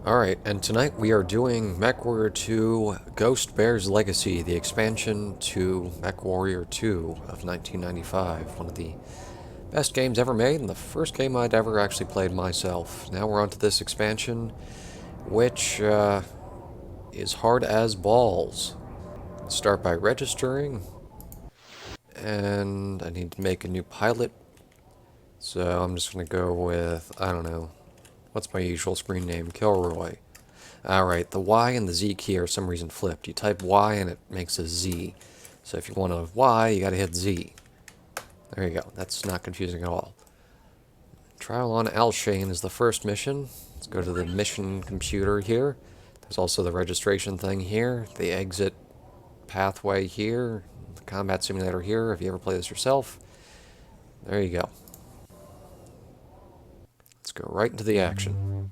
Alright, and tonight we are doing Mechwarrior 2 Ghost Bear's Legacy, the expansion to Mechwarrior 2 of 1995. One of the best games ever made, and the first game I'd ever actually played myself. Now we're on to this expansion, which is hard as balls. Let's start by registering, and I need to make a new pilot, so I'm just going to go with, I don't know, what's my usual screen name? Kilroy. Alright, the Y and the Z key are for some reason flipped. You type Y and it makes a Z. So if you want a Y, you gotta hit Z. There you go. That's not confusing at all. Trial on Alshane is the first mission. Let's go to the mission computer here. There's also the registration thing here, the exit pathway here, the combat simulator here, if you ever play this yourself. There you go. Let's go right into the action.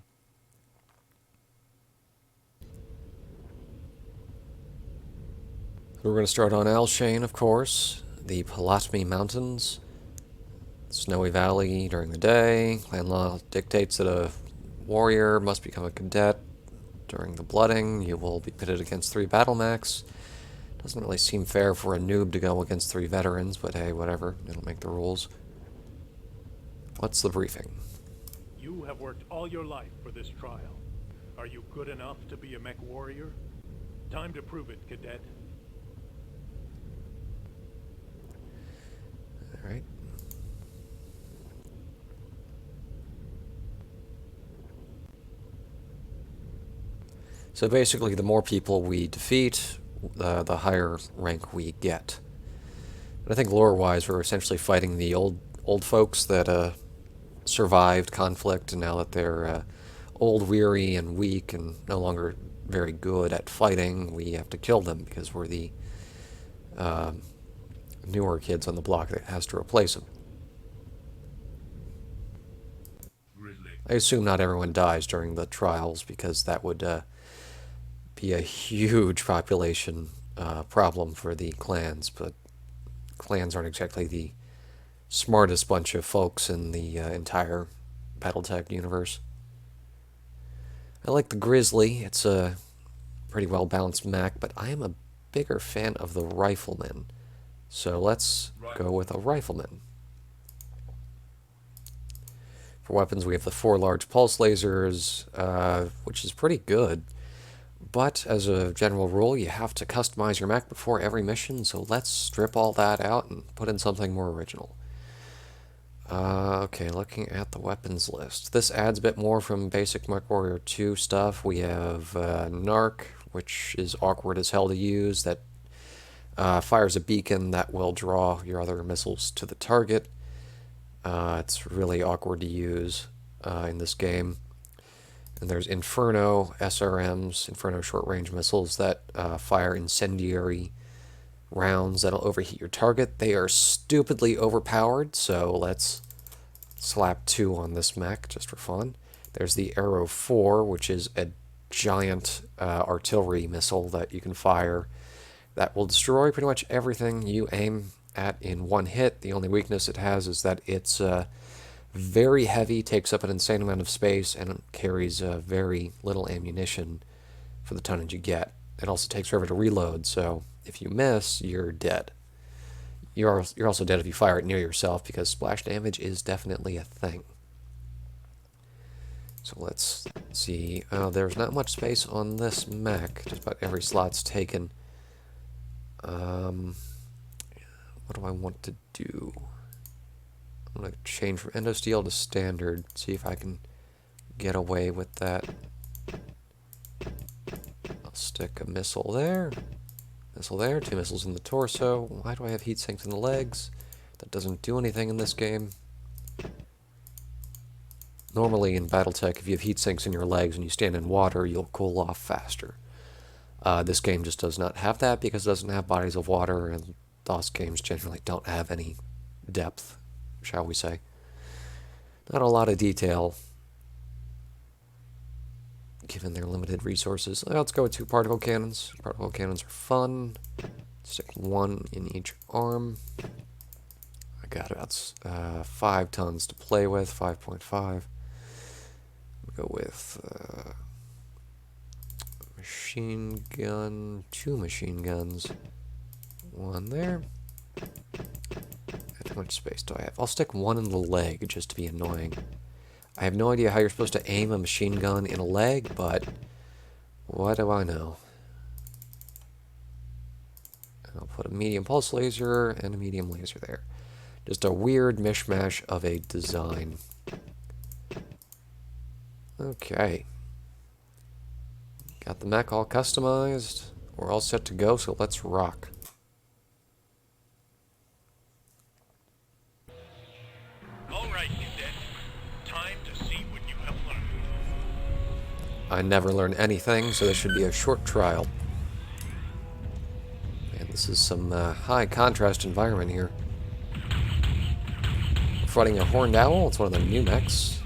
We're going to start on Alshane, of course, the Palatmi Mountains, Snowy Valley during the day. Clan law dictates that a warrior must become a cadet. During the blooding, you will be pitted against 3 battle mechs. Doesn't really seem fair for a noob to go against 3 veterans, but hey, whatever. It'll make the rules. What's the briefing? You have worked all your life for this trial. Are you good enough to be a Mechwarrior? Time to prove it, cadet. Alright. So basically, the more people we defeat, the higher rank we get. And I think lore-wise, we're essentially fighting the old folks that survived conflict, and now that they're old, weary, and weak, and no longer very good at fighting, we have to kill them because we're the newer kids on the block that has to replace them. I assume not everyone dies during the trials because that would be a huge population problem for the clans, but clans aren't exactly the smartest bunch of folks in the entire Battletech universe. I like the Grizzly. It's a pretty well-balanced mech, but I am a bigger fan of the Rifleman. So let's go with a Rifleman. For weapons, we have the 4 large pulse lasers, which is pretty good. But as a general rule, you have to customize your mech before every mission, so let's strip all that out and put in something more original. Okay, looking at the weapons list. This adds a bit more from basic Mechwarrior 2 stuff. We have Narc, which is awkward as hell to use, that fires a beacon that will draw your other missiles to the target. It's really awkward to use in this game. And there's Inferno SRMs, Inferno short-range missiles that fire incendiary rounds that'll overheat your target. They are stupidly overpowered, so let's slap 2 on this mech just for fun. There's the Arrow 4, which is a giant artillery missile that you can fire that will destroy pretty much everything you aim at in one hit. The only weakness it has is that it's very heavy, takes up an insane amount of space, and carries very little ammunition for the tonnage you get. It also takes forever to reload, so if you miss, you're dead. You're also dead if you fire it near yourself, because splash damage is definitely a thing. So let's see. There's not much space on this mech. Just about every slot's taken. What do I want to do? I'm going to change from endosteel to standard, see if I can get away with that. I'll stick a missile there. Missile there, 2 missiles in the torso. Why do I have heat sinks in the legs? That doesn't do anything in this game. Normally in Battletech, if you have heat sinks in your legs and you stand in water, you'll cool off faster. This game just does not have that because it doesn't have bodies of water, and DOS games generally don't have any depth, shall we say. Not a lot of detail, given their limited resources. Let's go with 2 particle cannons. Particle cannons are fun. Stick 1 in each arm. I got about 5 tons to play with, 5.5. We'll go with machine gun, 2 machine guns. 1 there. How much space do I have? I'll stick 1 in the leg just to be annoying. I have no idea how you're supposed to aim a machine gun in a leg, but what do I know? And I'll put a medium pulse laser and a medium laser there. Just a weird mishmash of a design. Okay. Got the mech all customized. We're all set to go, so let's rock. All right, Cadet. Time to see what you have learned. I never learn anything, so this should be a short trial. And this is some high contrast environment here. We're fighting a horned owl. It's one of the new mechs.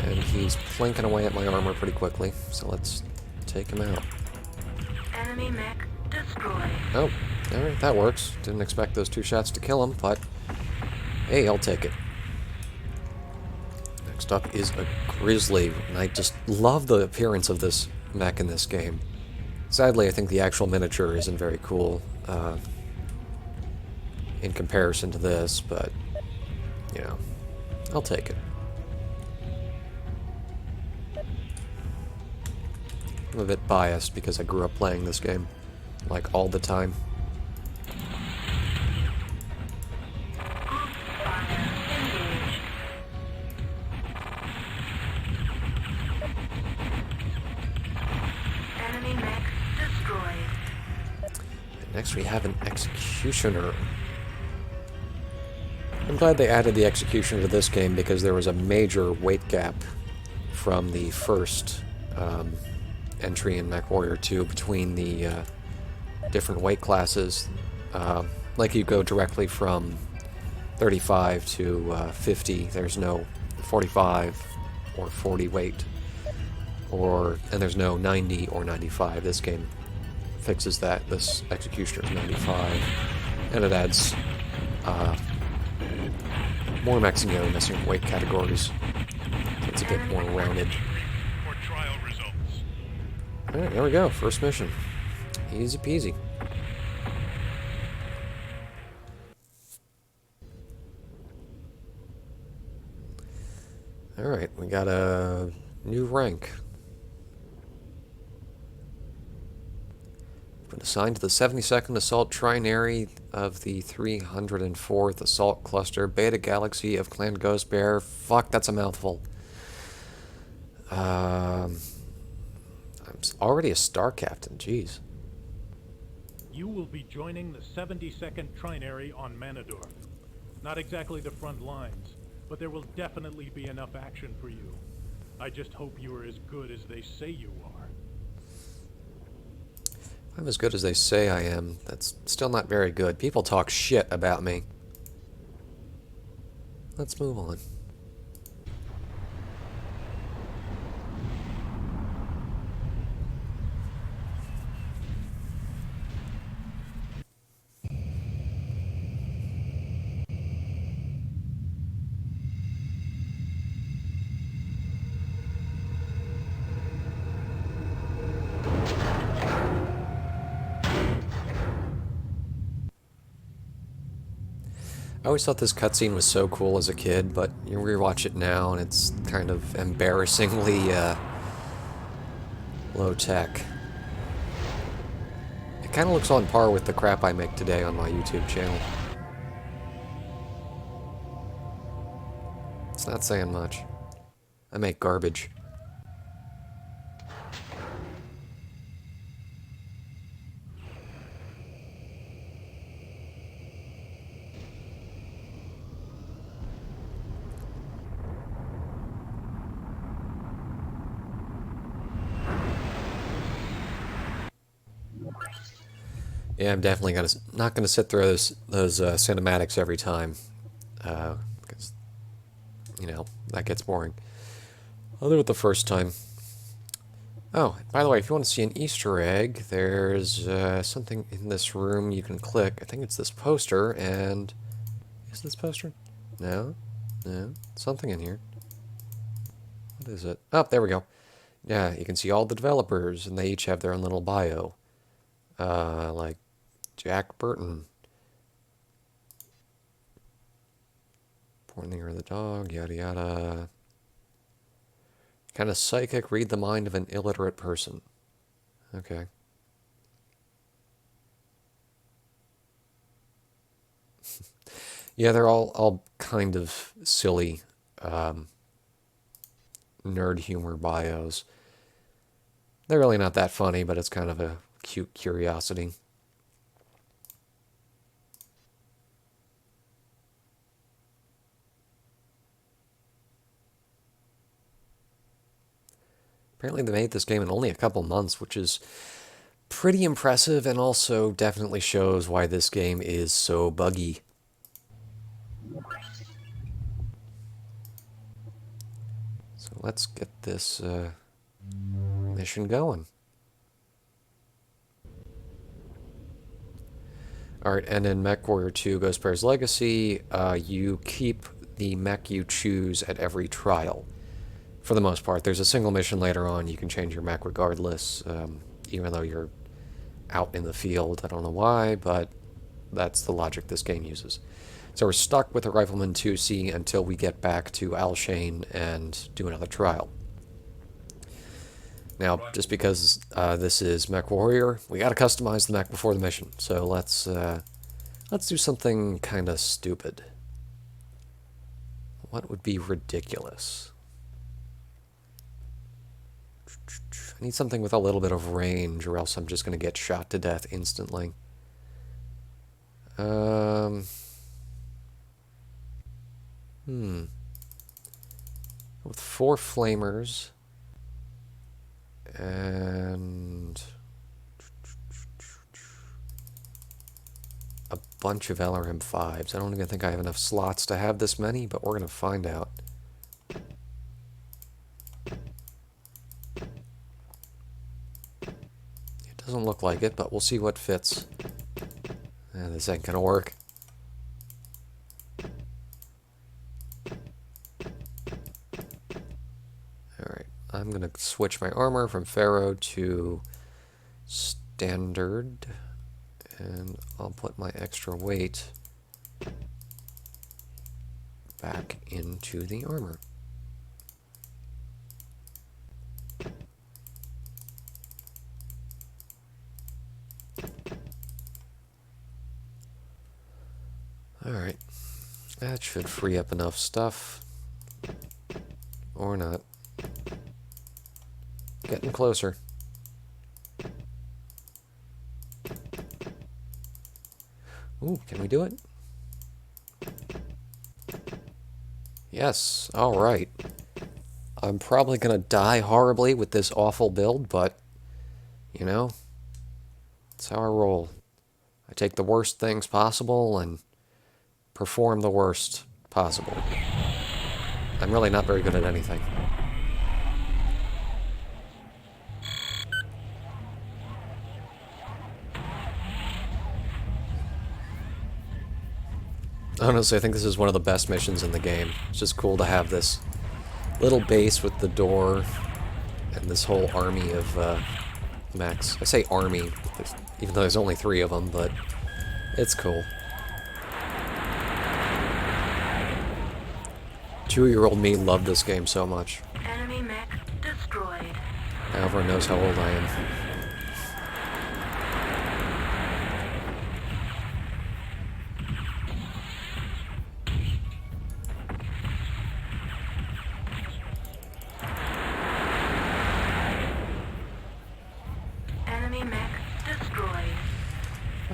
And he's plinking away at my armor pretty quickly, so let's take him out. Enemy mech destroyed. Oh, alright, that works. Didn't expect those 2 shots to kill him, but hey, I'll take it. Next up is a grizzly, and I just love the appearance of this mech in this game. Sadly, I think the actual miniature isn't very cool in comparison to this, but, you know, I'll take it. I'm a bit biased because I grew up playing this game, like, all the time. Enemy mech destroyed. And next we have an executioner. I'm glad they added the executioner to this game because there was a major weight gap from the first entry in Mechwarrior 2 between the different weight classes. Like you go directly from 35 to 50. There's no 45 or 40 weight, and there's no 90 or 95. This game fixes that. This executioner is 95, and it adds more mechs in the other missing weight categories. So it's a bit more rounded. For trial results. Alright, there we go. First mission. Easy peasy. Alright, we got a new rank. Been assigned to the 72nd Assault Trinary of the 304th Assault Cluster, Beta Galaxy of Clan Ghost Bear. Fuck, that's a mouthful. I'm already a Star Captain, jeez. You will be joining the 72nd Trinary on Manador. Not exactly the front lines, but there will definitely be enough action for you. I just hope you are as good as they say you are. I'm as good as they say I am. That's still not very good. People talk shit about me. Let's move on. I always thought this cutscene was so cool as a kid, but you rewatch it now and it's kind of embarrassingly low tech. It kind of looks on par with the crap I make today on my YouTube channel. It's not saying much. I make garbage. Yeah, I'm definitely not gonna sit through those cinematics every time, because that gets boring. I'll do it the first time. Oh, by the way, if you want to see an Easter egg, there's something in this room you can click. I think it's this poster, and is this poster? No, no, something in here. What is it? Oh, there we go. Yeah, you can see all the developers, and they each have their own little bio. Like Jack Burton, pointing at the dog, yada yada. Kind of psychic, read the mind of an illiterate person. Okay. Yeah, they're all kind of silly nerd humor bios. They're really not that funny, but it's kind of a cute curiosity. Apparently they made this game in only a couple months, which is pretty impressive and also definitely shows why this game is so buggy. So let's get this mission going. Alright, and in Mechwarrior 2 Ghostbear's Legacy, you keep the mech you choose at every trial. For the most part. There's a single mission later on, you can change your mech regardless, even though you're out in the field. I don't know why, but that's the logic this game uses. So we're stuck with the Rifleman 2C until we get back to Alshane and do another trial. Now, just because this is Mechwarrior, we gotta customize the mech before the mission. So let's do something kind of stupid. What would be ridiculous? I need something with a little bit of range, or else I'm just going to get shot to death instantly. With 4 flamers and a bunch of LRM-5s. I don't even think I have enough slots to have this many, but we're going to find out. Doesn't look like it, but we'll see what fits. This ain't gonna work. Alright, I'm gonna switch my armor from Pharaoh to Standard, and I'll put my extra weight back into the armor. Alright, that should free up enough stuff. Or not. Getting closer. Ooh, can we do it? Yes, alright. I'm probably gonna die horribly with this awful build, but, you know, that's how I roll. I take the worst things possible and perform the worst possible. I'm really not very good at anything. Honestly, I think this is one of the best missions in the game. It's just cool to have this little base with the door and this whole army of mechs. I say army, even though there's only 3 of them, but it's cool. 2-year-old me loved this game so much. Enemy mech destroyed. Now everyone knows how old I am.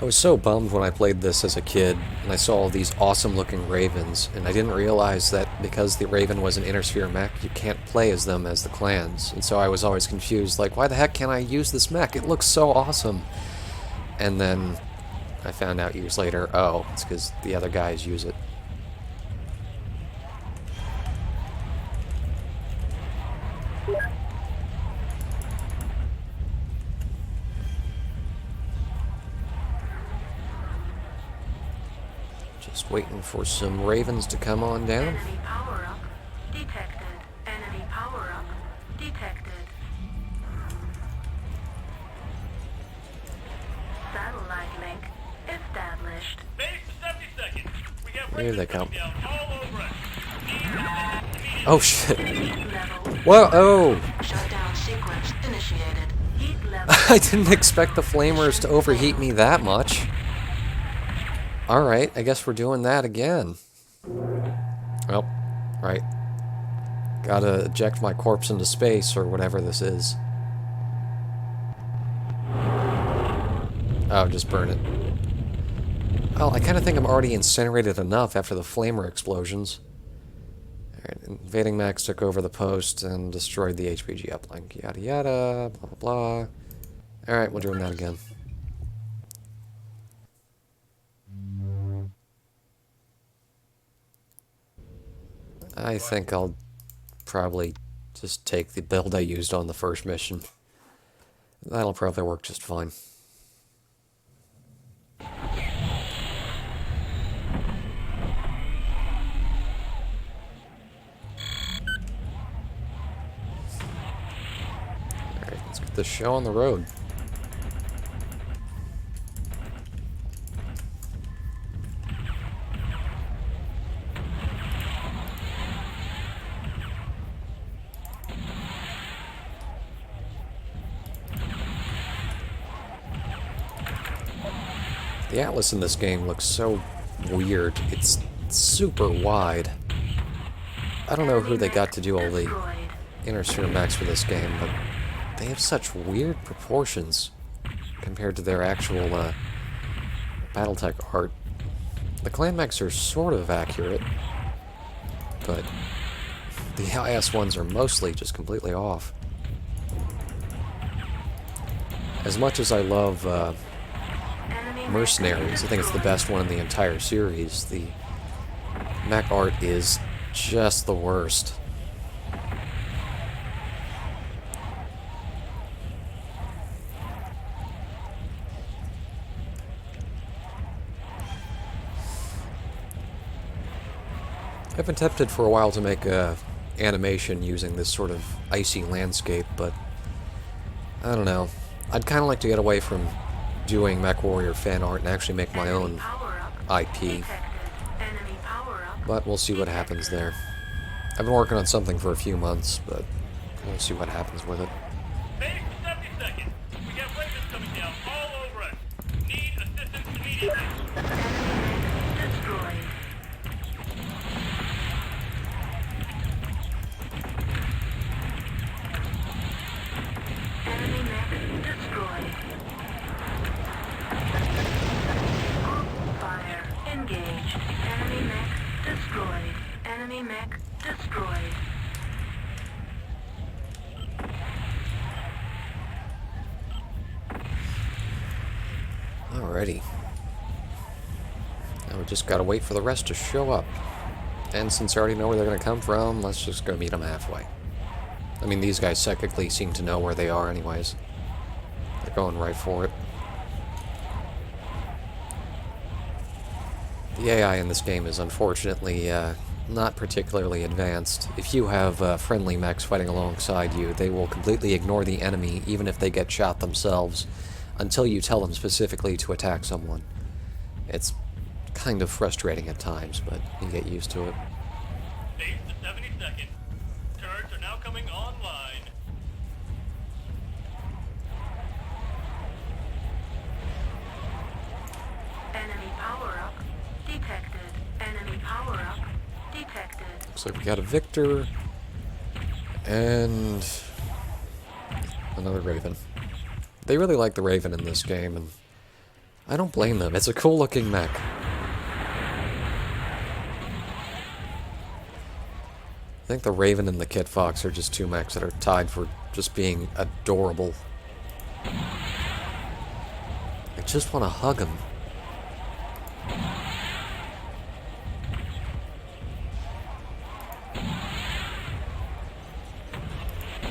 I was so bummed when I played this as a kid, and I saw all these awesome-looking ravens, and I didn't realize that because the raven was an inner sphere mech, you can't play as them as the clans. And so I was always confused, like, why the heck can't I use this mech? It looks so awesome. And then I found out years later, oh, it's because the other guys use it. Just waiting for some ravens to come on down. Enemy power-up detected. Enemy power-up detected. Satellite link established. Base to 70 seconds. We have Here they come. down all over us. Oh shit. Heat level. Whoa, oh! Shutdown sequence initiated. Heat level. I didn't expect the flamers to overheat me that much. Alright, I guess we're doing that again. Well, right. Gotta eject my corpse into space, or whatever this is. Oh, just burn it. Oh, I kind of think I'm already incinerated enough after the flamer explosions. Alright, invading mechs took over the post and destroyed the HPG uplink. Yada yada, blah blah blah. Alright, we're doing that again. I think I'll probably just take the build I used on the first mission. That'll probably work just fine. Alright, let's get this show on the road. The atlas in this game looks so weird. It's super wide. I don't know who they got to do all the Destroyed. inner sphere mechs for this game, but they have such weird proportions compared to their actual Battletech art. The clan mechs are sort of accurate, but the IS ones are mostly just completely off. As much as I love Enemy Mercenaries, I think it's the best one in the entire series, the mech art is just the worst. I've been tempted for a while to make a animation using this sort of icy landscape, but I don't know. I'd kind of like to get away from doing Mechwarrior fan art and actually make my own power-up IP, detected. Enemy power-up but we'll see what happens there. I've been working on something for a few months, but we'll see what happens with it. Base to 70 seconds. We have ravens coming down all over us. Need assistance immediately. destroyed. Enemy mech destroyed. Group fire engaged. Enemy mech destroyed. Enemy mech destroyed. Alrighty. Now we just gotta wait for the rest to show up. And since I already know where they're gonna come from, let's just go meet them halfway. I mean, these guys technically seem to know where they are anyways. They're going right for it. The AI in this game is unfortunately not particularly advanced. If you have friendly mechs fighting alongside you, they will completely ignore the enemy even if they get shot themselves until you tell them specifically to attack someone. It's kind of frustrating at times, but you get used to it. Base to 70 seconds. Turrets are now coming online. Enemy power-up detected. Enemy power-up detected. Looks like we got a Victor and another Raven. They really like the Raven in this game, and I don't blame them. It's a cool looking mech. I think the Raven and the Kit Fox are just two mechs that are tied for just being adorable. I just want to hug them.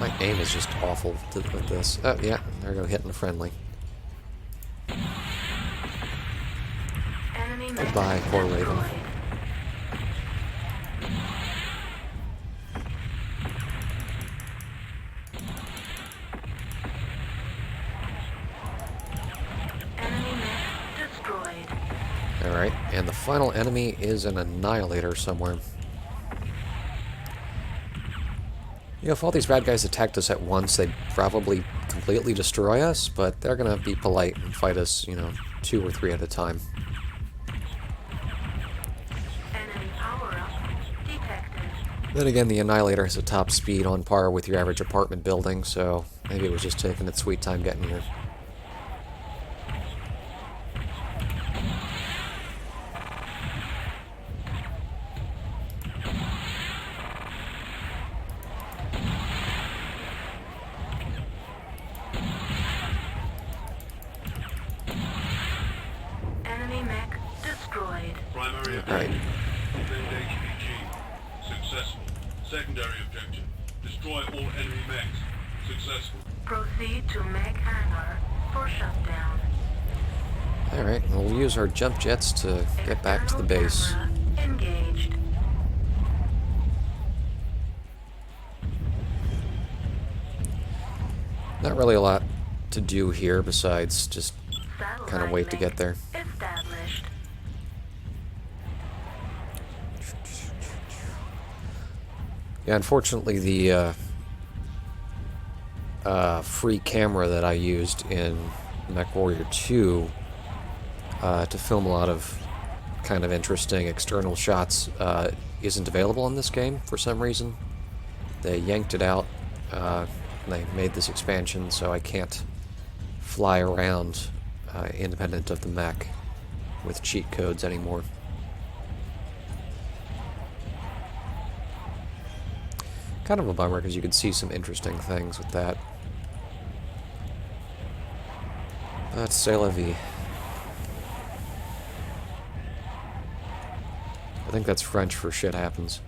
My aim is just awful with this. Oh, yeah, there we go, hitting the friendly. Enemy mech Goodbye, poor Raven. destroyed. Enemy mech destroyed. Alright, and the final enemy is an Annihilator somewhere. You know, if all these bad guys attacked us at once, they'd probably completely destroy us, but they're gonna be polite and fight us, you know, 2 or 3 at a time. Enemy power-up detected. Then again, the Annihilator has a top speed on par with your average apartment building, so maybe it was just taking its sweet time getting here. Enemy mech destroyed. Primary Alright. objective, defend HVG. Successful. Secondary objective, destroy all enemy mechs. Successful. Proceed to mech hangar for shutdown. Alright, we'll use our jump jets to get back to the base. Camera engaged. Not really a lot to do here besides just kind of Satellite wait to link get there. established. Yeah, unfortunately the free camera that I used in Mechwarrior 2 to film a lot of kind of interesting external shots isn't available in this game for some reason. They yanked it out and they made this expansion so I can't fly around independent of the mech with cheat codes anymore. Kind of a bummer because you could see some interesting things with that. But c'est la vie. I think that's French for shit happens.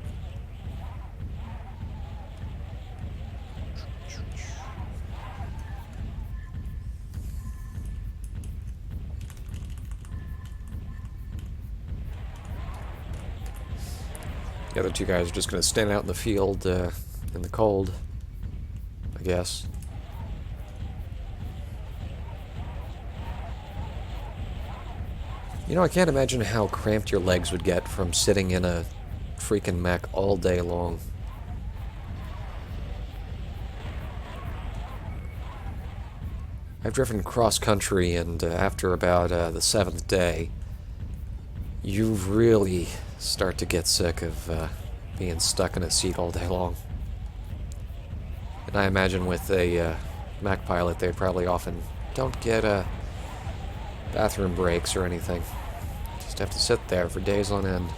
The other two guys are just going to stand out in the field in the cold, I guess. You know, I can't imagine how cramped your legs would get from sitting in a freaking mech all day long. I've driven cross country, and after about the 7th day, you really start to get sick of being stuck in a seat all day long. And I imagine with a Mac pilot, they probably often don't get bathroom breaks or anything. Just have to sit there for days on end.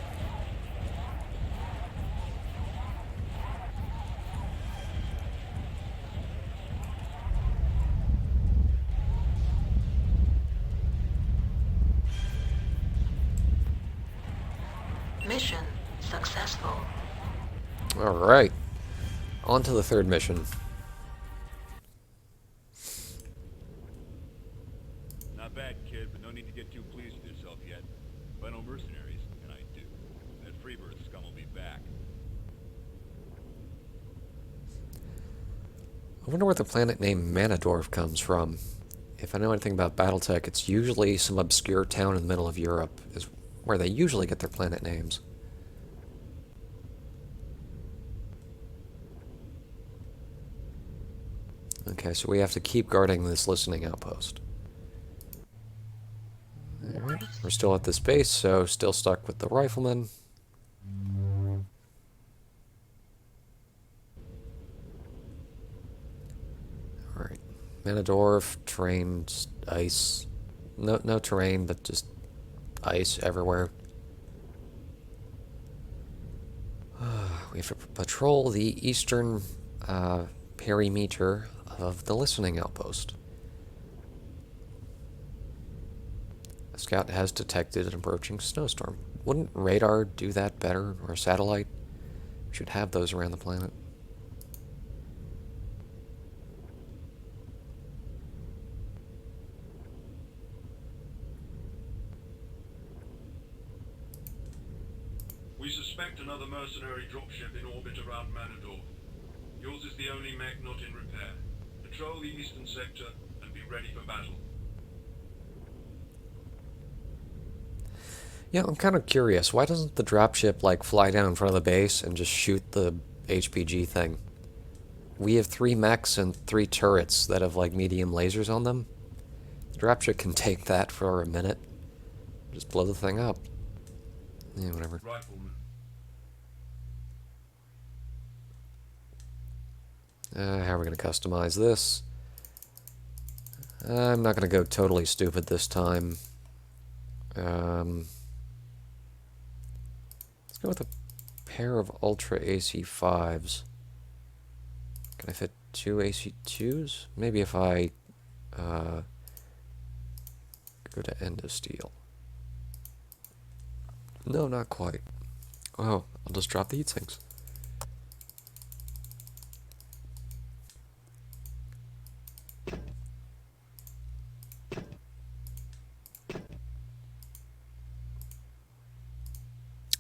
Mission successful. Alright, on to the 3rd mission. Not bad, kid, but no need to get too pleased with yourself yet. If I know mercenaries, and I do, that Freebird scum will be back. I wonder where the planet name Manadorf comes from. If I know anything about Battletech, it's usually some obscure town in the middle of Europe, is where they usually get their planet names. Okay, so we have to keep guarding this listening outpost. Alright, we're still at this base, so still stuck with the rifleman. Alright, Manadorf, trained ice no terrain, but just ice everywhere. We have to patrol the eastern perimeter of the listening outpost. A scout has detected an approaching snowstorm. Wouldn't radar do that better, or satellite? We should have those around the planet. We suspect another mercenary dropship in orbit around Manador. Yours is the only mech not in repair. Patrol the eastern sector and be ready for battle. Yeah, I'm kind of curious. Why doesn't the dropship, like, fly down in front of the base and just shoot the HPG thing? We have 3 mechs and 3 turrets that have, like, medium lasers on them. The dropship can take that for a minute. Just blow the thing up. Yeah, whatever. Rifleman. How are we going to customize this? I'm not going to go totally stupid this time. Let's go with a pair of Ultra AC5s. Can I fit 2 AC2s? Maybe if I go to End of Steel. No, not quite. Oh, I'll just drop the heat sinks.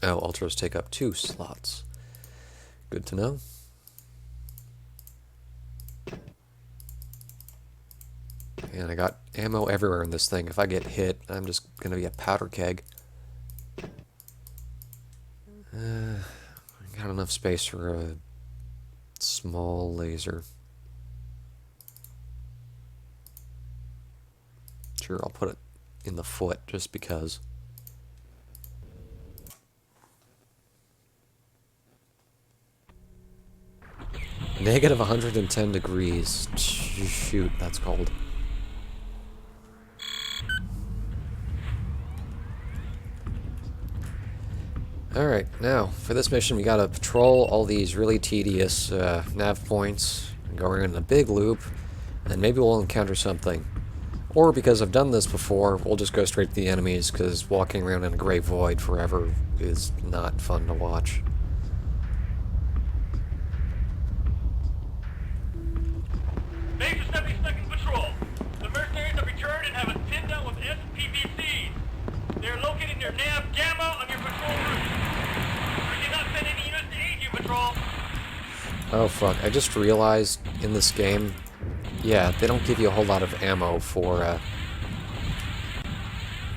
Oh, Ultras take up 2 slots. Good to know. And I got ammo everywhere in this thing. If I get hit, I'm just gonna be a powder keg. I got enough space for a small laser. Sure, I'll put it in the foot just because. Negative 110 degrees. Shoot, that's cold. Alright, now, for this mission we gotta patrol all these really tedious nav points, and go around in a big loop, and maybe we'll encounter something. Or, because I've done this before, we'll just go straight to the enemies, because walking around in a gray void forever is not fun to watch. Base is 72nd Patrol. The mercenaries have returned and have us pinned down with SPVCs. They are located near Nav Gamma on your patrol route. We did not send any units to aid you, Patrol. Oh fuck, I just realized in this game, yeah, they don't give you a whole lot of ammo for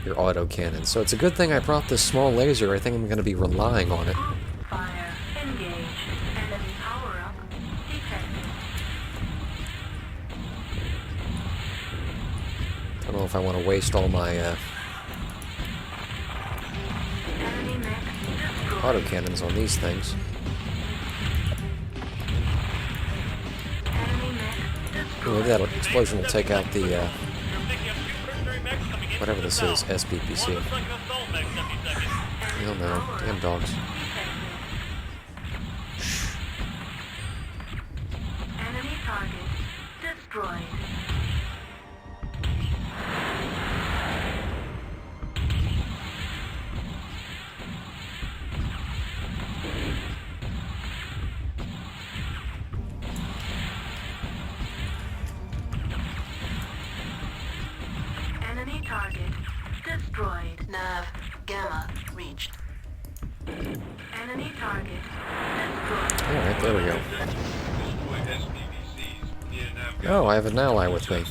your autocannon. So it's a good thing I brought this small laser. I think I'm going to be relying on it. Fire engaged. Enemy power-up detected. I don't know if I want to waste all my Enemy mech destroyed. autocannons on these things. Enemy mech Ooh, maybe destroyed. that explosion will take out the, You're picking up 2 mercenary mechs coming in whatever from the this is, south. SPPC. One looks like an assault mech, 72nd. I don't know, damn dogs. Enemy target destroyed. Enemy target destroyed. Nav Gamma reached. Enemy target destroyed. Alright, there we go. Destroy SPVCs near Nav Gamma. Oh, I have an ally with me.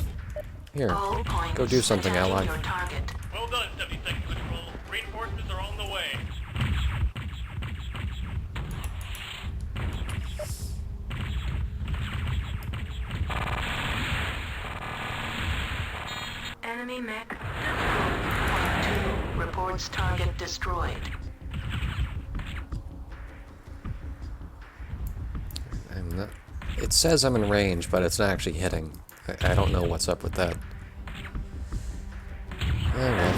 Here, All points go do something, attacking ally. your target. Well done, 72nd Patrol. Reinforcements are on the way. Enemy mech destroyed. Point 2 reports target destroyed. I'm not... It says I'm in range, but it's not actually hitting. I don't know what's up with that. Oh well.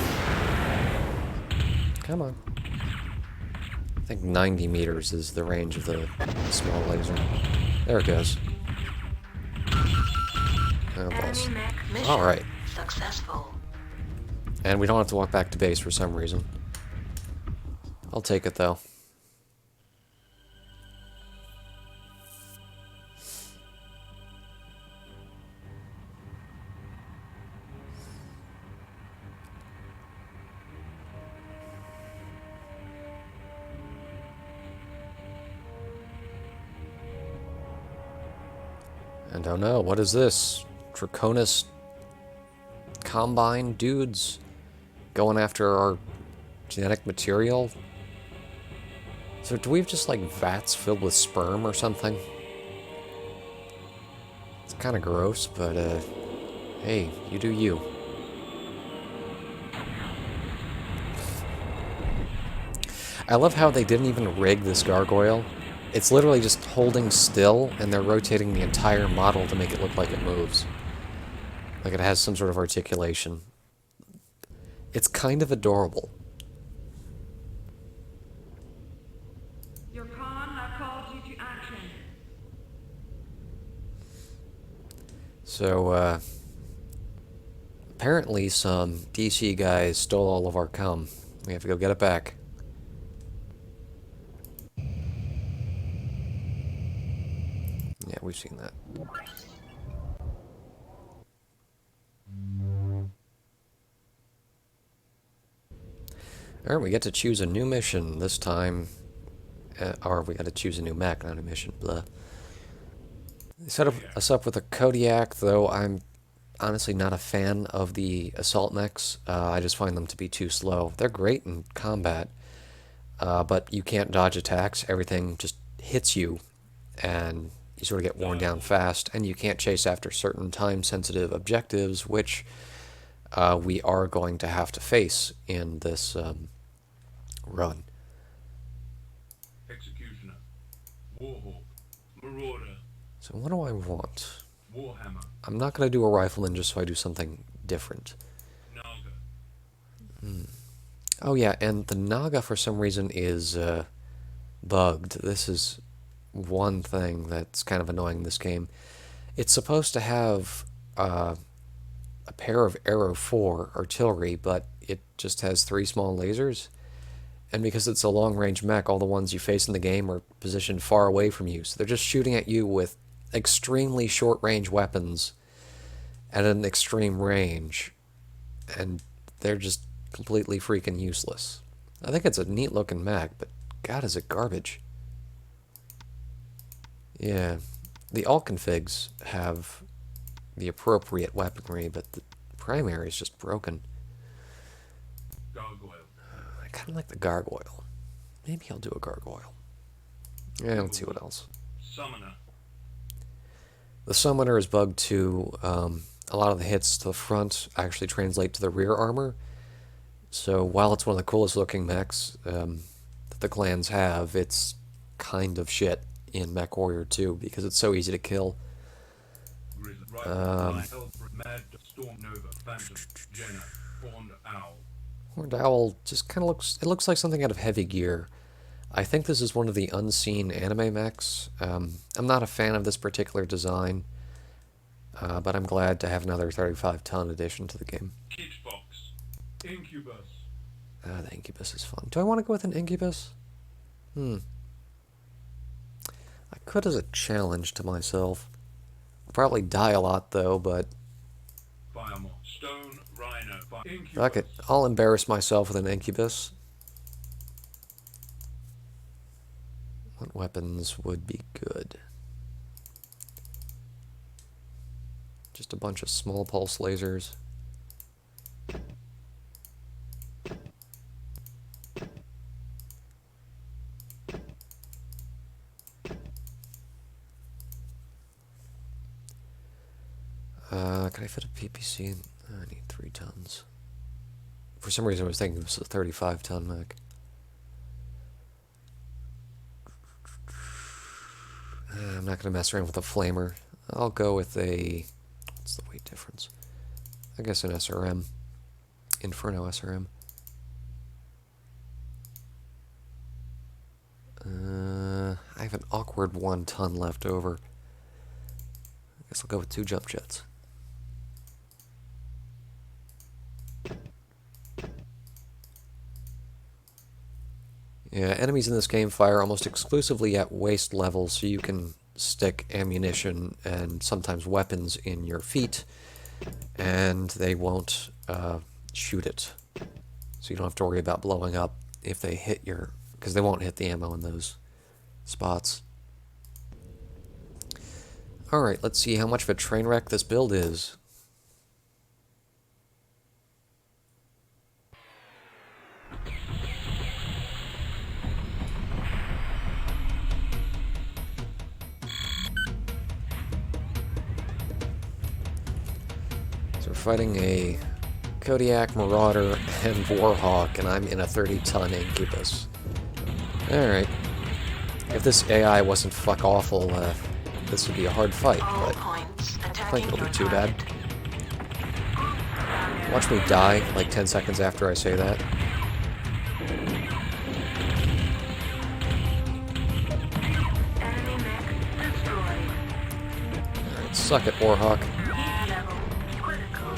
Come on. I think 90 meters is the range of the small laser. There it goes. Oh, balls. Enemy mech mission Alright. successful. And we don't have to walk back to base for some reason. I'll take it, though. And oh no, what is this? Draconis Combine dudes going after our genetic material? So do we have just like vats filled with sperm or something? It's kind of gross, but hey, you do you. I love how they didn't even rig this gargoyle. It's literally just holding still, and they're rotating the entire model to make it look like it moves. Like it has some sort of articulation. It's kind of adorable. Your con have called you to action. So, apparently some DC guys stole all of our cum. We have to go get it back. Yeah, we've seen that. Alright, we get to choose a new mission this time. Or we got to choose a new mech, not a mission. Blah. They set us up with a Kodiak, though I'm honestly not a fan of the assault mechs. I just find them to be too slow. They're great in combat, but you can't dodge attacks. Everything just hits you, and you sort of get worn down fast, and you can't chase after certain time-sensitive objectives, which we are going to have to face in this run. Executioner. Warhawk. Marauder. So what do I want? Warhammer. I'm not going to do a rifleman just so I do something different. Naga. Oh yeah, and the Naga for some reason is bugged. This is one thing that's kind of annoying in this game. It's supposed to have a pair of Arrow 4 artillery, but it just has 3 small lasers. And because it's a long-range mech, all the ones you face in the game are positioned far away from you. So they're just shooting at you with extremely short-range weapons at an extreme range. And they're just completely freaking useless. I think it's a neat-looking mech, but God, is it garbage. Yeah, the alt configs have the appropriate weaponry, but the primary is just broken. Gargoyle. I kind of like the gargoyle. Maybe I'll do a gargoyle. Yeah, let's see what else. Summoner. The summoner is bugged too. A lot of the hits to the front actually translate to the rear armor. So while it's one of the coolest looking mechs that the clans have, it's kind of shit in Mechwarrior 2 because it's so easy to kill. Mad, Storm Nova, Phantom, Jenna, Horned Owl. Horned Owl just kind of looks... It looks like something out of Heavy Gear. I think this is one of the unseen anime mechs. I'm not a fan of this particular design, but I'm glad to have another 35-ton addition to the game. Kitchbox. Incubus. The Incubus is fun. Do I want to go with an Incubus? I could as a challenge to myself. I'll probably die a lot, though, but... Firemore. Stone Rhino. Incubus. Fuck it. I'll embarrass myself with an Incubus. What weapons would be good? Just a bunch of small pulse lasers. Can I fit a PPC? I need 3 tons. For some reason I was thinking it was a 35-ton mech. I'm not going to mess around with a flamer. I'll go with a... What's the weight difference? I guess an SRM. Inferno SRM. I have an awkward 1 ton left over. I guess I'll go with 2 jump jets. Yeah, enemies in this game fire almost exclusively at waist level, so you can stick ammunition and sometimes weapons in your feet, and they won't shoot it. So you don't have to worry about blowing up if they hit your... because they won't hit the ammo in those spots. Alright, let's see how much of a train wreck this build is. So we're fighting a Kodiak, Marauder, and Warhawk, and I'm in a 30-ton Incubus. Alright. If this AI wasn't fuck awful, this would be a hard fight, All but points I think attacking it'll your be too bad. target. Watch me die like 10 seconds after I say that. Enemy mech destroyed. Alright, suck it, Warhawk. Heat level critical.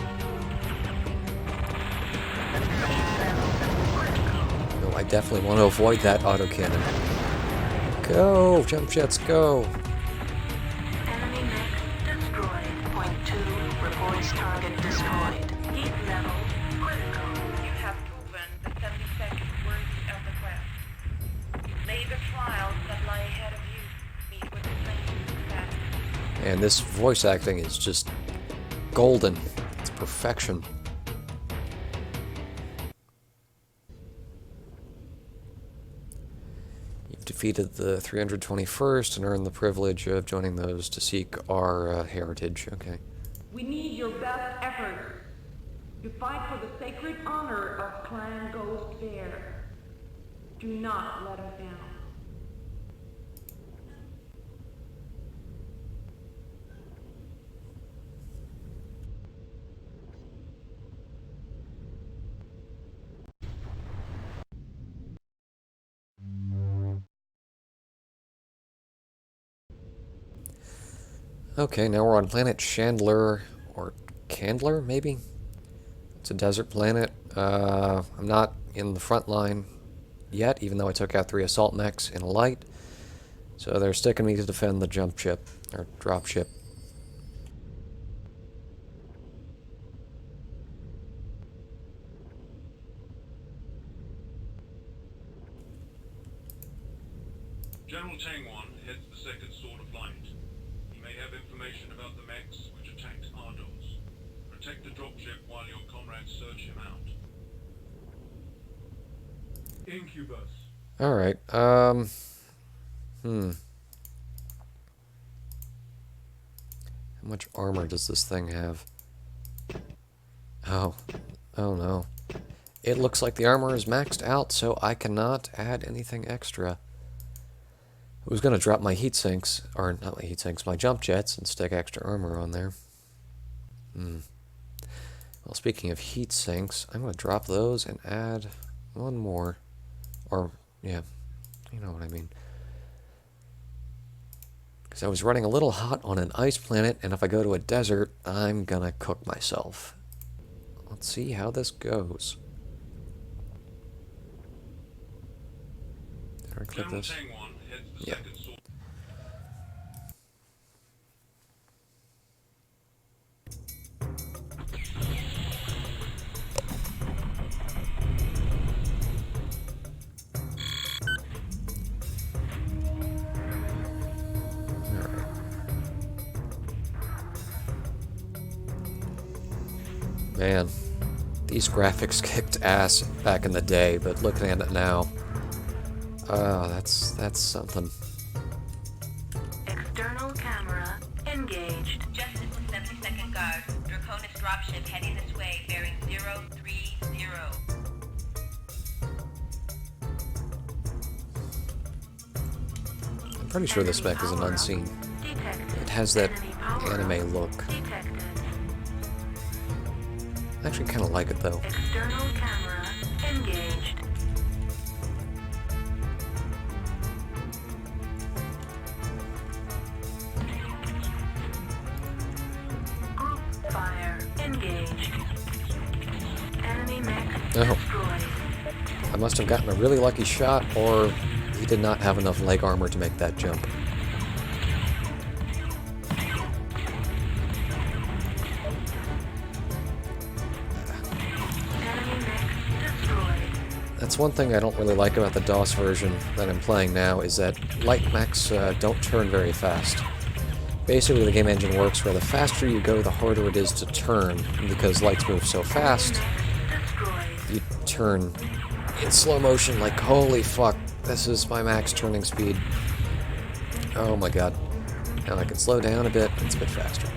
Heat level critical. No, I definitely want to avoid that autocannon. Go! Jump jets, go! Enemy mech destroyed. Point 2 reports target destroyed. Heat level critical. You have proven the 72nd worthy of the quest. May the trials that lie ahead of you meet with the same success. And this voice acting is just golden. It's perfection. You've defeated the 321st and earned the privilege of joining those to seek our heritage. Okay. We need your best efforts to fight for the sacred honor of Clan Ghost Bear. Do not let us down. Okay, now we're on planet Chandler, or Candler, maybe? It's a desert planet. I'm not in the front line yet, even though I took out 3 assault mechs in a light. So they're sticking me to defend the jump ship, or drop ship. General Tangwan heads the second sword of light. He may have information about the mechs which attacked Ardos. Protect the dropship while your comrades search him out. Incubus. Alright, How much armor does this thing have? Oh no. It looks like the armor is maxed out, so I cannot add anything extra. I was going to drop my heat sinks, or not my heat sinks, my jump jets, and stick extra armor on there. Well, speaking of heat sinks, I'm going to drop those and add one more. Or, yeah, you know what I mean. Because I was running a little hot on an ice planet, and if I go to a desert, I'm going to cook myself. Let's see how this goes. Did I click General this? Tangwan heads the Yeah. second sword. Alright. Man, these graphics kicked ass back in the day, but looking at it now, that's something. External camera engaged. Justice to 72nd Guard. Draconis dropship heading this way, bearing 030. I'm pretty sure this spec is an unseen. Detected. It has that Enemy power anime look. Detected. I actually kind of like it, though. External camera engaged. Group fire engaged. Enemy mech Oh. destroyed. I must have gotten a really lucky shot, or he did not have enough leg armor to make that jump. Enemy mech destroyed. That's one thing I don't really like about the DOS version that I'm playing now, is that light mechs don't turn very fast. Basically, the game engine works where the faster you go, the harder it is to turn, because lights move so fast, Destroyed. you turn in slow motion like, holy fuck, this is my max turning speed. Oh my god. Now I can slow down a bit, it's a bit faster.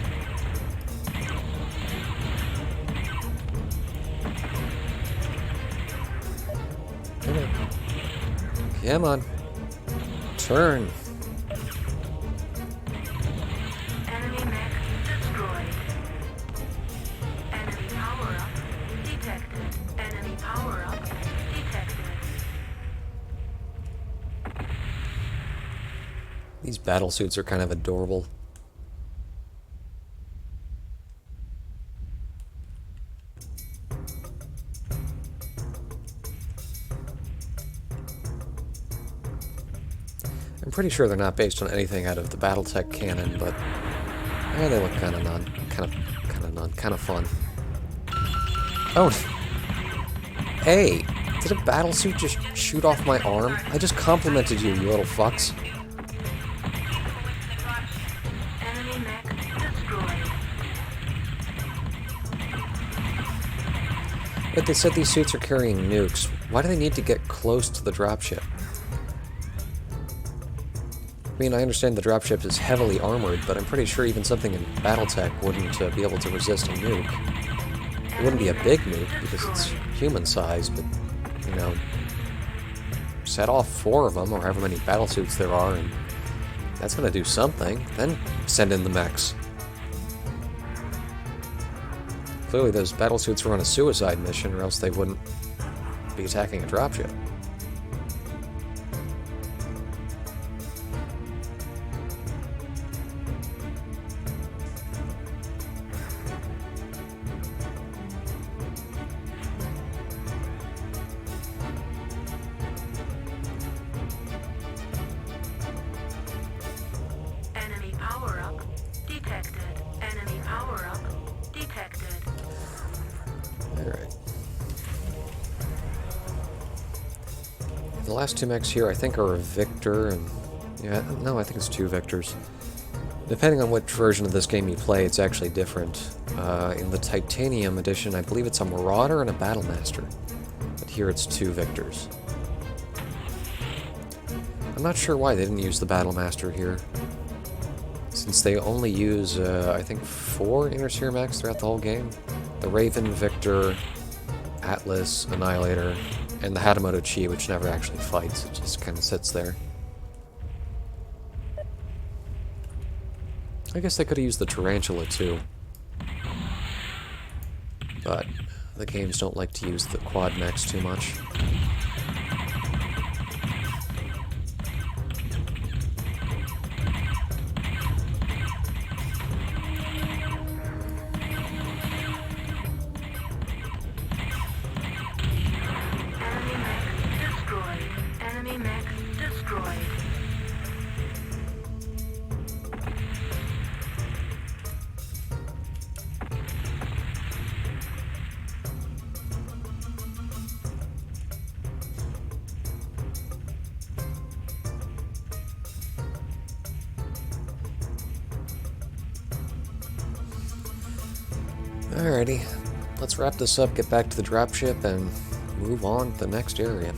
Come on. Come on. Turn. Enemy mech destroyed. Enemy power-up detected. Enemy power-up detected. These battle suits are kind of adorable. I'm pretty sure they're not based on anything out of the BattleTech canon, but yeah, they look kind of fun. Oh, hey, did a battle suit just shoot off my arm? I just complimented you, you little fucks. Enemy mech destroyed. But they said these suits are carrying nukes. Why do they need to get close to the dropship? I mean, I understand the dropship is heavily armored, but I'm pretty sure even something in BattleTech wouldn't be able to resist a nuke. It wouldn't be a big nuke because it's human-sized, but, you know, set off 4 of them, or however many battlesuits there are, and that's gonna do something. Then send in the mechs. Clearly those battlesuits were on a suicide mission, or else they wouldn't be attacking a dropship. Enemy power-up detected. Enemy power-up detected. Alright. The last 2 mechs here I think are a Victor and... yeah, no, I think it's 2 Victors. Depending on which version of this game you play, it's actually different. In the Titanium edition, I believe it's a Marauder and a Battlemaster. But here it's 2 Victors. I'm not sure why they didn't use the Battlemaster here, since they only use, I think, 4 Inner Sphere mechs throughout the whole game. The Raven, Victor, Atlas, Annihilator, and the Hatamoto Chi, which never actually fights, it just kind of sits there. I guess they could have used the Tarantula too. But the games don't like to use the quad mechs too much. Enemy mech destroyed. Enemy mech destroyed. Alrighty, let's wrap this up, get back to the dropship, and move on to the next area.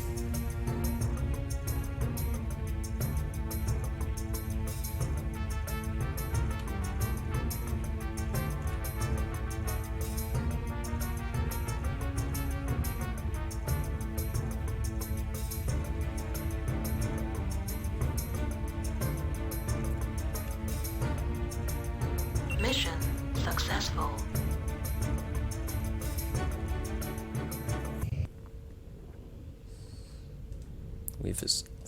Mission successful.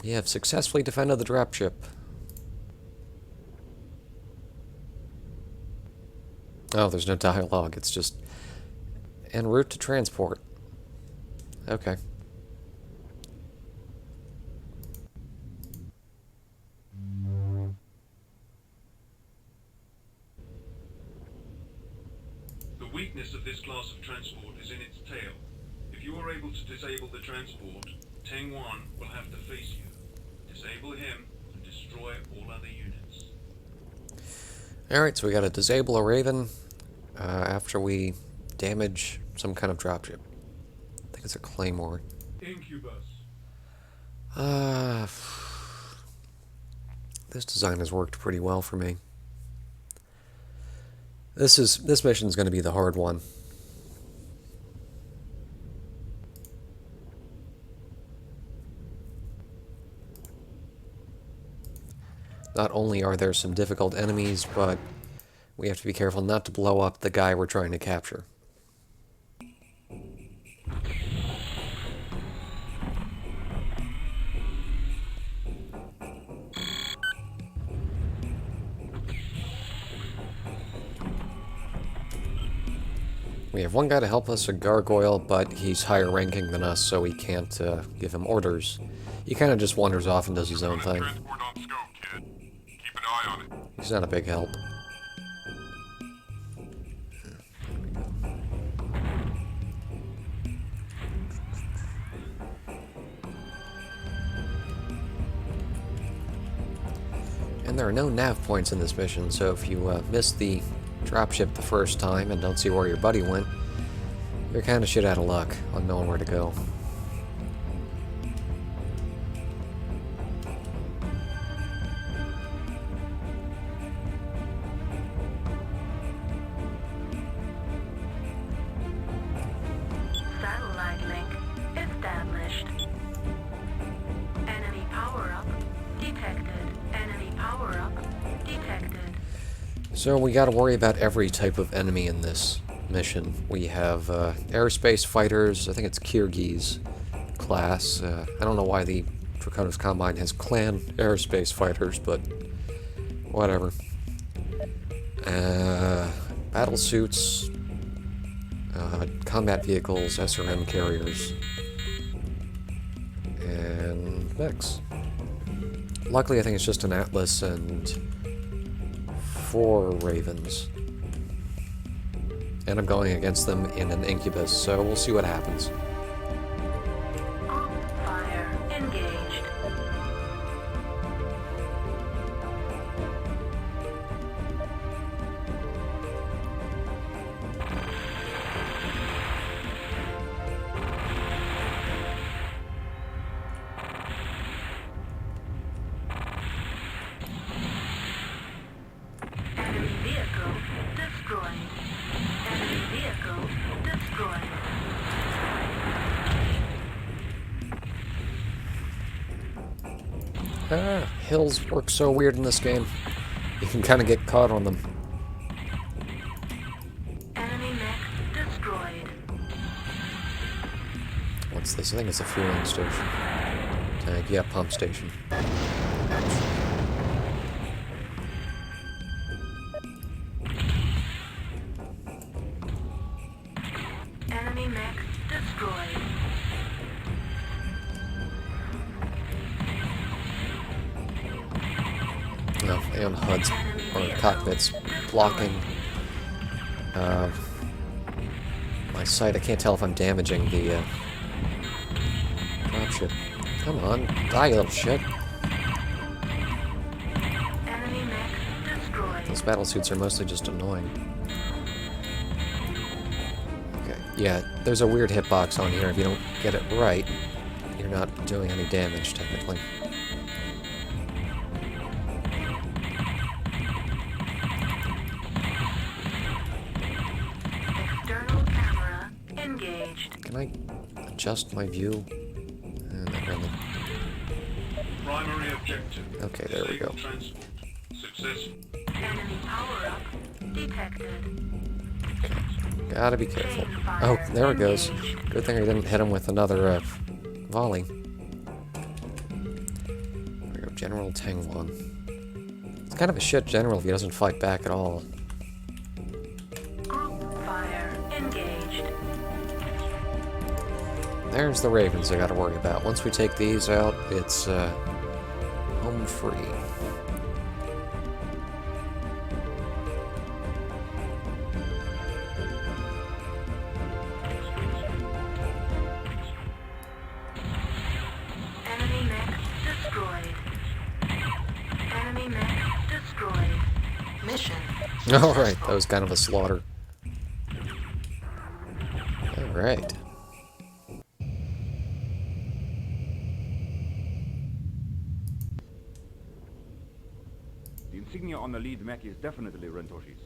We have successfully defended the dropship. Oh, there's no dialogue. It's just en route to transport. Okay. The weakness of this class of transport is in its tail. If you are able to disable the transport, Teng Wan will have to face you. Disable him and destroy all other units. Alright, so we gotta disable a Raven after we damage some kind of dropship. I think it's a Claymore. Incubus. This design has worked pretty well for me. This mission's going to be the hard one. Not only are there some difficult enemies, but we have to be careful not to blow up the guy we're trying to capture. We have one guy to help us, a gargoyle, but he's higher ranking than us, so we can't give him orders. He kind of just wanders off and does his own thing. Transport on scope, kid. Keep an eye on it. He's not a big help. And there are no nav points in this mission, so if you miss the dropship the first time and don't see where your buddy went, you're kind of shit out of luck on knowing where to go. Satellite link established. Enemy power-up detected. Enemy power-up detected. So we gotta worry about every type of enemy in this mission. We have aerospace fighters, I think it's Kyrgyz class. I don't know why the Draconis Combine has clan aerospace fighters, but whatever. Battle suits, combat vehicles, SRM carriers, and mechs. Luckily, I think it's just an Atlas and 4 Ravens. And I'm going against them in an Incubus, so we'll see what happens. On fire engaged. Enemy vehicle destroyed. Enemy vehicle destroyed. Hills work so weird in this game. You can kind of get caught on them. Enemy mech destroyed. What's this? I think it's a fueling station. Tank, yeah, pump station. Enemy mech destroyed. No, and HUD's or cockpits blocking my sight. I can't tell if I'm damaging the dropship. Come on, die, you little shit. Enemy mech destroyed. Those battle suits are mostly just annoying. Okay, yeah, there's a weird hitbox on here. If you don't get it right, you're not doing any damage, technically. External camera engaged. Can I adjust my view? Not really. Primary objective. Okay, there we go. Disable transport. Successful. Enemy power-up detected. Gotta be careful. Oh, there it goes. Good thing I didn't hit him with another volley. General Tang-1. It's kind of a shit general if he doesn't fight back at all. Group fire engaged. There's the Ravens I gotta worry about. Once we take these out, it's home free. Enemy mech destroyed. Enemy mech destroyed. Mission. Alright, that was kind of a slaughter. Alright. The insignia on the lead mech is definitely Rentoshi's.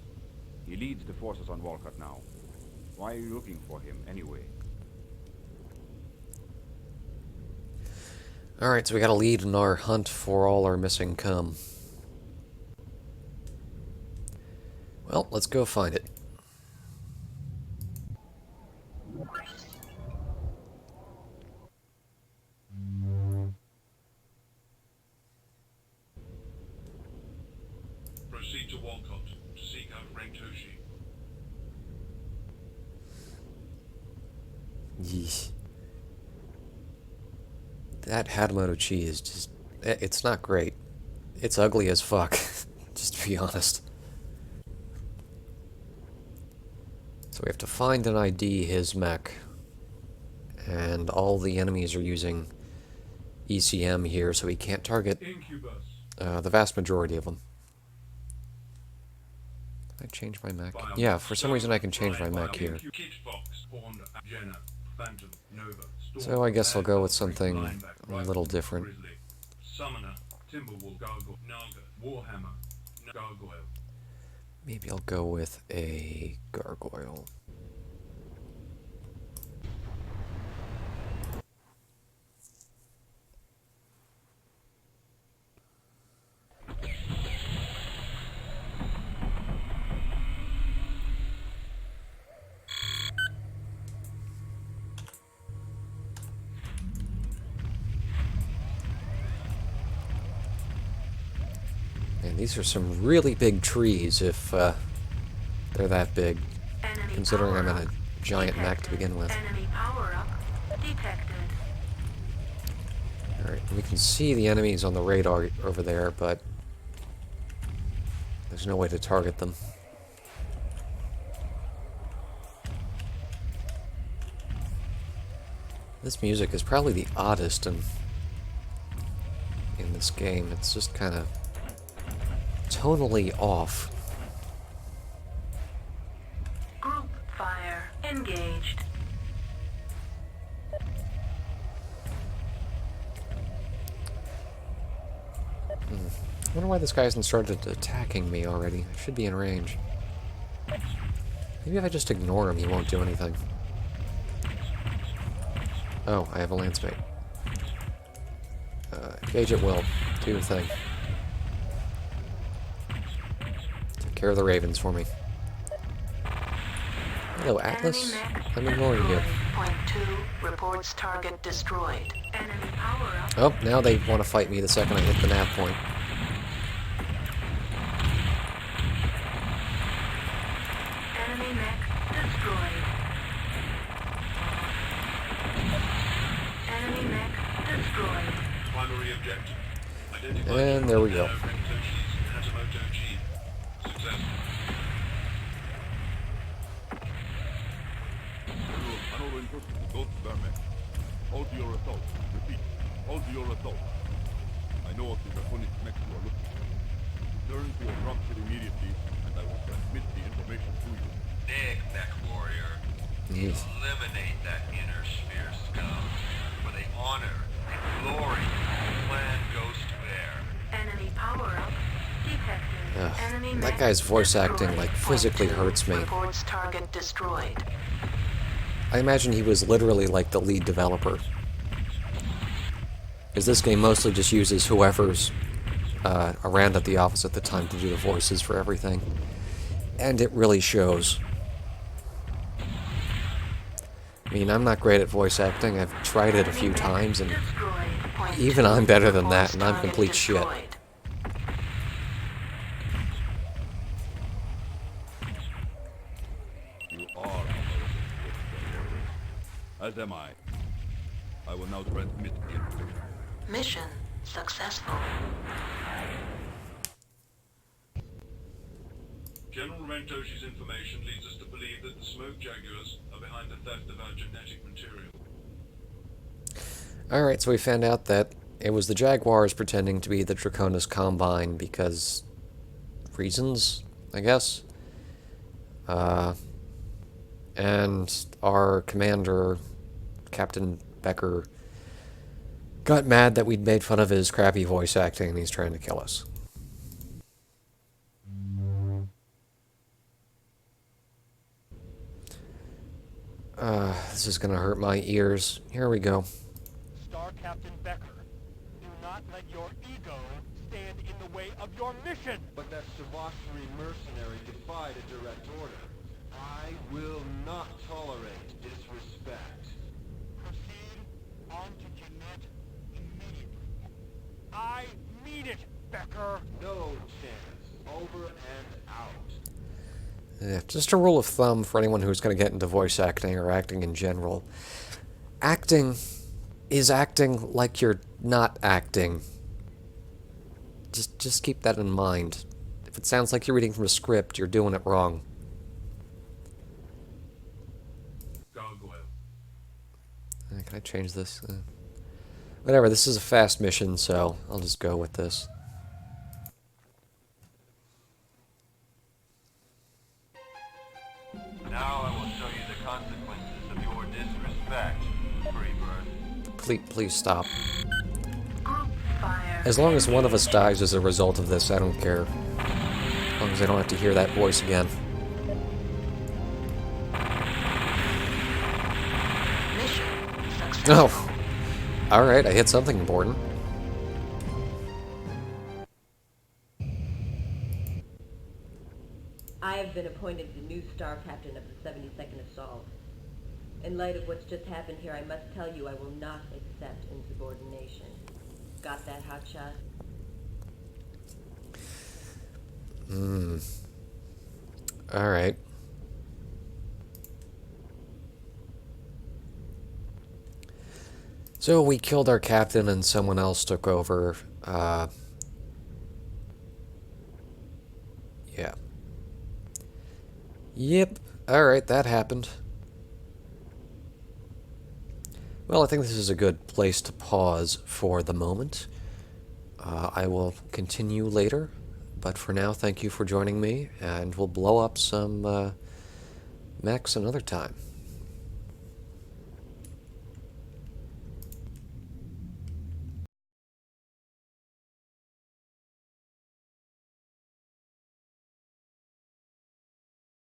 He leads the forces on Walcott now. Why are you looking for him, anyway? Alright, so we gotta lead in our hunt for all our missing cum. Well, let's go find it. Proceed to Walcott to seek out Rentoshi. Yeesh. That Hadamoto Chi is just... it's not great. It's ugly as fuck, just to be honest. So we have to find and ID his mech. And all the enemies are using ECM here, so he can't target Incubus. the vast majority of them. Can I change my mech? Yeah, for some reason I can change my mech here. So I guess I'll go with something a little different. Summoner, Timberwolf, Gargoyle, Naga, Warhammer, Gargoyle. Maybe I'll go with a gargoyle. And these are some really big trees if they're that big, Enemy considering I'm in power-up a giant mech to begin with. Enemy power-up detected. Alright, we can see the enemies on the radar over there, but there's no way to target them. This music is probably the oddest in this game. It's just kind of tonally off. Group fire engaged. I wonder why this guy hasn't started attacking me already. I should be in range. Maybe if I just ignore him, he won't do anything. Oh, I have a lance mate. Engage at will. Do your thing. Take care of the ravens for me. Hello, Atlas. Enemy mech I'm ignoring you. destroyed. Point 2 reports target destroyed. Enemy power-up. Oh, now they want to fight me the second I hit the nav point. Enemy mech destroyed. Enemy mech destroyed. Primary objective. Identify And there we go. Rentoshi's Hatamoto Chi. Successful. Go to their mech. Hold your assault. Repeat. Hold your assault. I know of the draconic mech you are looking for. Return to your dropship immediately, and I will transmit the information to you. Dig, Mechwarrior. Yes. Eliminate that inner sphere scum for the honor and glory of Clan Ghost Bear. Enemy power-up detected. Enemy That mech guy's voice acting, destroyed. like, Point physically 2 hurts me. Reports target destroyed. I imagine he was literally like the lead developer. Because this game mostly just uses whoever's around at the office at the time to do the voices for everything. And it really shows. I mean, I'm not great at voice acting. I've tried it a few times, and Destroyed. Even I'm better than that, reports and I'm target complete shit. destroyed. You are as am I. I will now transmit him. Mission successful. General Rentoshi's information leads us to believe that the Smoke Jaguars are behind the theft of our genetic material. Alright, so we found out that it was the Jaguars pretending to be the Draconis Combine because... reasons, I guess? And our commander, Captain Becker, got mad that we'd made fun of his crappy voice acting and he's trying to kill us. This is gonna hurt my ears. Here we go. Star Captain Becker, do not let your ego stand in the way of your mission! But that debauchery mercenary defied a direct order. I will not tolerate disrespect. Proceed on to Jeanette immediately. I mean it, Becker! No chance. Over and out. Yeah, just a rule of thumb for anyone who's going to get into voice acting or acting in general. Acting is acting like you're not acting. Just keep that in mind. If it sounds like you're reading from a script, you're doing it wrong. Gargoyle. Can I change this? Whatever, this is a fast mission, so I'll just go with this. Now I will show you the consequences of your disrespect, Freebird. Please stop. Fire. As long as one of us dies as a result of this, I don't care. As long as I don't have to hear that voice again. Mission successful. Oh. Alright, I hit something important. I have been appointed the new Star Captain of the 72nd Assault. In light of what's just happened here, I must tell you I will not accept insubordination. Got that, hotshot? Alright. So we killed our captain and someone else took over. Yeah. Yep. Alright, that happened. Well, I think this is a good place to pause for the moment. I will continue later, but for now, thank you for joining me, and we'll blow up some mechs another time.